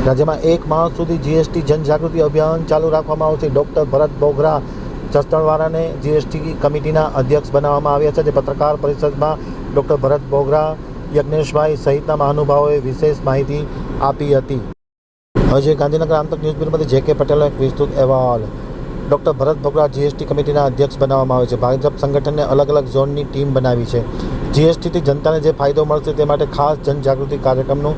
રાજ્યમાં 1 માસ સુધી જીએસટી જનજાગૃતિ અભિયાન ચાલુ રાખવામાં આવશે। ડૉક્ટર ભરત બોગરા જસદણવાળાને જીએસટી કમિટીના અધ્યક્ષ બનાવવામાં આવ્યા છે। જે પત્રકાર પરિષદમાં ડૉક્ટર ભરત બોગરા, યજ્ઞેશભાઈ સહિતના મહાનુભાવોએ વિશેષ માહિતી આપી હતી। હવે ગાંધીનગર આંતર ન્યૂઝ બ્યુરોમાંથી જે.કે પટેલનો એક વિસ્તૃત અહેવાલ। ડૉક્ટર ભરત બોગરા જીએસટી કમિટીના અધ્યક્ષ બનાવવામાં આવે છે। ભાજપ સંગઠનને અલગ અલગ ઝોનની ટીમ બનાવી છે। જીએસટીથી જનતાને જે ફાયદો મળશે તે માટે ખાસ જનજાગૃતિ કાર્યક્રમનું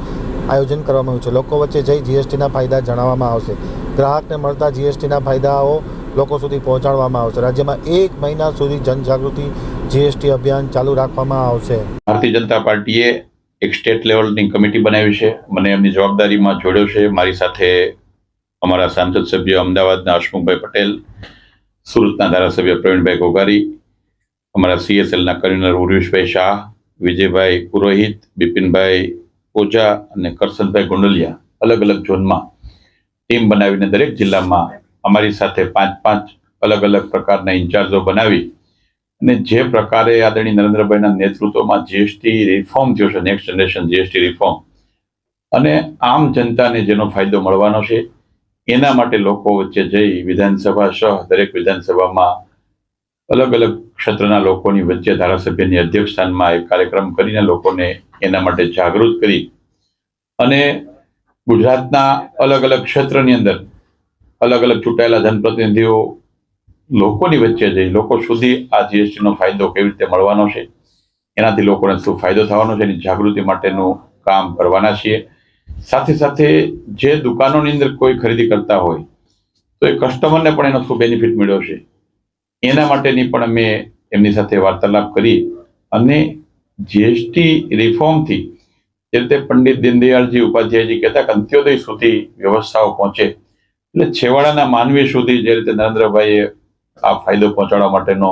આયોજન કરવામાં આવ્યું છે। લોકો વચ્ચે જઈ જીએસટીના ફાયદા જણાવવામાં આવશે। ગ્રાહકને મળતા જીએસટીના ફાયદાઓ લોકો સુધી પહોંચાડવામાં આવશે। રાજ્યમાં 1 મહિના સુધી જનજાગૃતિ જીએસટી અભિયાન ચાલુ રાખવામાં આવશે। ભારતીય જનતા પાર્ટીએ એક સ્ટેટ લેવલની કમિટી બનાવી છે। મને એમની જવાબદારીમાં જોડ્યો છે। મારી સાથે અમારા સાંસદ સભ્ય અમદાવાદના હસમુખભાઈ પટેલ, સુરતના ધારાસભ્ય પ્રવીણભાઈ ઘોઘારી, અમારા સીએસએલના કન્વીનર ઉર્વેશભાઈ શાહ, વિજયભાઈ પુરોહિત, બિપિનભાઈ ઓઝા અને કરશનભાઈ ગોંડલિયા અલગ અલગ ઝોનમાં ટીમ બનાવીને દરેક જિલ્લામાં અમારી સાથે 5-5 અલગ અલગ પ્રકારના ઇન્ચાર્જો બનાવી અને જે પ્રકારે આદરણીય નરેન્દ્રભાઈના નેતૃત્વમાં જીએસટી રિફોર્મ થયો છે, નેક્સ્ટ જનરેશન જીએસટી રિફોર્મ, અને આમ જનતાને જેનો ફાયદો મળવાનો છે એના માટે લોકો વચ્ચે જઈ વિધાનસભા સહ દરેક વિધાનસભામાં અલગ અલગ ક્ષેત્રના લોકોની વચ્ચે ધારાસભ્યની અધ્યક્ષસ્થાનમાં એક કાર્યક્રમ કરીને લોકોને એના માટે જાગૃત કરી અને ગુજરાતના અલગ અલગ ક્ષેત્રની અંદર અલગ અલગ ચૂંટાયેલા જનપ્રતિનિધિઓ લોકોની વચ્ચે જઈ લોકો સુધી આ જીએસટીનો ફાયદો કેવી રીતે મળવાનો છે, એનાથી લોકોને શું ફાયદો થવાનો છે, એની જાગૃતિ માટેનું કામ કરવાના છીએ। સાથે સાથે જે દુકાનોની અંદર કોઈ ખરીદી કરતા હોય તો એ કસ્ટમરને પણ એનો શું બેનિફિટ મળ્યો છે એના માટેની પણ અમે એમની સાથે વાર્તાલાપ કરી અને જીએસટી રિફોર્મથી જે રીતે પંડિત દીનદયાળજી ઉપાધ્યાયજી કહેતા કે અંત્યોદય સુધી વ્યવસ્થાઓ પહોંચે, એટલે છેવાડાના માનવી સુધી જે રીતે નરેન્દ્રભાઈએ આ ફાયદો પહોંચાડવા માટેનો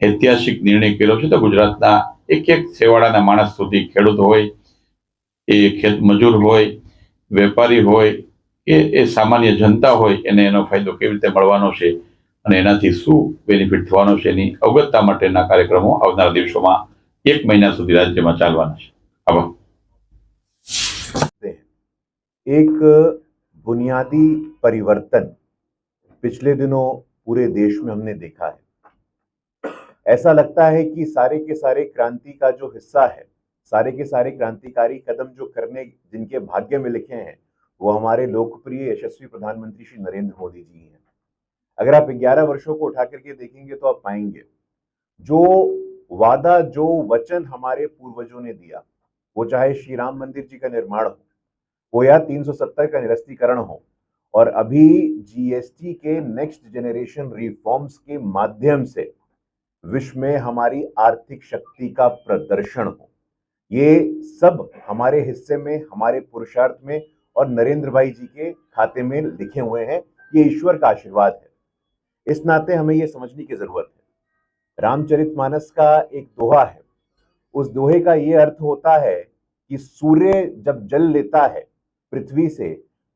ઐતિહાસિક નિર્ણય કર્યો છે, તો ગુજરાતના એક એક છેવાડાના માણસ સુધી, ખેડૂત હોય, એ ખેત મજૂર હોય, વેપારી હોય કે એ સામાન્ય જનતા હોય, એને એનો ફાયદો કેવી રીતે મળવાનો છે અને એનાથી શું બેનિફિટ થવાનો છે એની અવગતતા માટેના કાર્યક્રમો આવનારા દિવસોમાં 1 મહિના સુધી રાજ્યમાં ચાલવાના છે। આભાર। एक बुनियादी परिवर्तन पिछले दिनों पूरे देश में हमने देखा है। ऐसा लगता है कि सारे के सारे क्रांति का जो हिस्सा है, सारे के सारे क्रांतिकारी कदम जो करने जिनके भाग्य में लिखे हैं, वो हमारे लोकप्रिय यशस्वी प्रधानमंत्री श्री नरेंद्र मोदी जी हैं। अगर आप 11 वर्षों को उठा करके देखेंगे तो आप पाएंगे जो वादा, जो वचन हमारे पूर्वजों ने दिया, वो चाहे श्री राम मंदिर जी का निर्माण हो, वो या 370 का निरस्तीकरण हो, और अभी जीएसटी के नेक्स्ट जनरेशन रिफॉर्म्स के माध्यम से विश्व में हमारी आर्थिक शक्ति का प्रदर्शन हो, ये सब हमारे हिस्से में, हमारे पुरुषार्थ में और नरेंद्र भाई जी के खाते में लिखे हुए हैं। ये ईश्वर का आशीर्वाद है। इस नाते हमें ये समझने की जरूरत है। रामचरितमानस का एक दोहा है, उस दोहे का ये अर्थ होता है कि सूर्य जब जल लेता है पृथ्वी से,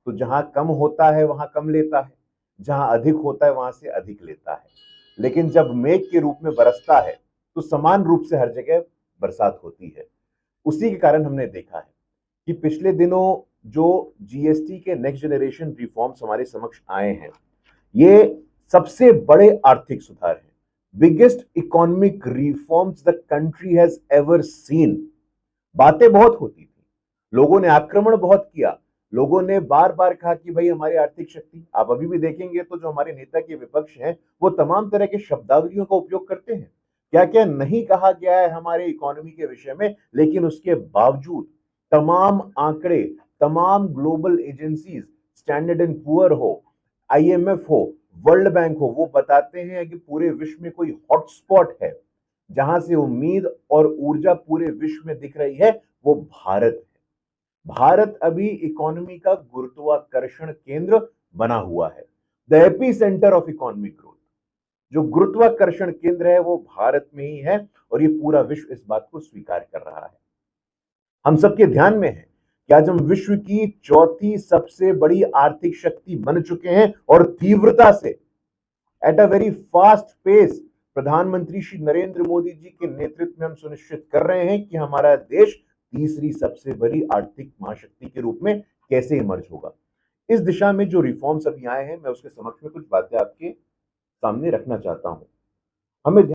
तो जहां कम होता है वहां कम लेता है, जहां अधिक होता है वहां से अधिक लेता है, लेकिन जब मेघ के रूप में बरसता है तो समान रूप से हर जगह बरसात होती है। उसी के कारण हमने देखा है कि पिछले दिनों जो जीएसटी के नेक्स्ट जनरेशन रिफॉर्म्स हमारे समक्ष आए हैं, ये सबसे बड़े आर्थिक सुधार हैं, biggest economic reforms the country has ever seen. बातें बहुत होती थी, लोगों ने आक्रमण बहुत किया, लोगों ने बार बार कहा कि भाई हमारी आर्थिक शक्ति, आप अभी भी देखेंगे तो जो हमारे नेता के विपक्ष हैं वो तमाम तरह के शब्दावलियों का उपयोग करते हैं। क्या क्या नहीं कहा गया है हमारे इकोनॉमी के विषय में, लेकिन उसके बावजूद तमाम आंकड़े, तमाम global agencies, standard and poor हो, आईएमएफ हो, वर्ल्ड बैंक हो, वो बताते हैं कि पूरे विश्व में कोई हॉटस्पॉट है जहां से उम्मीद और ऊर्जा पूरे विश्व में दिख रही है, वो भारत है। भारत अभी इकोनॉमी का गुरुत्वाकर्षण केंद्र बना हुआ है, the AP centre of economic growth. जो गुरुत्वाकर्षण केंद्र है वो भारत में ही है, और ये पूरा विश्व इस बात को स्वीकार कर रहा है। हम सबके ध्यान में है कि आज हम विश्व की 4थी सबसे बड़ी आर्थिक शक्ति बन चुके हैं, और तीव्रता से, at a very fast pace, प्रधानमंत्री श्री नरेंद्र मोदी जी के नेतृत्व में हम सुनिश्चित कर रहे हैं कि हमारा देश तीसरी सबसे बड़ी आर्थिक महाशक्ति के रूप में कैसे इमर्ज होगा। इस दिशा में जो रिफॉर्म्स अभी आए हैं, मैं उसके समक्ष में कुछ बातें आपके सामने रखना चाहता हूं। हमें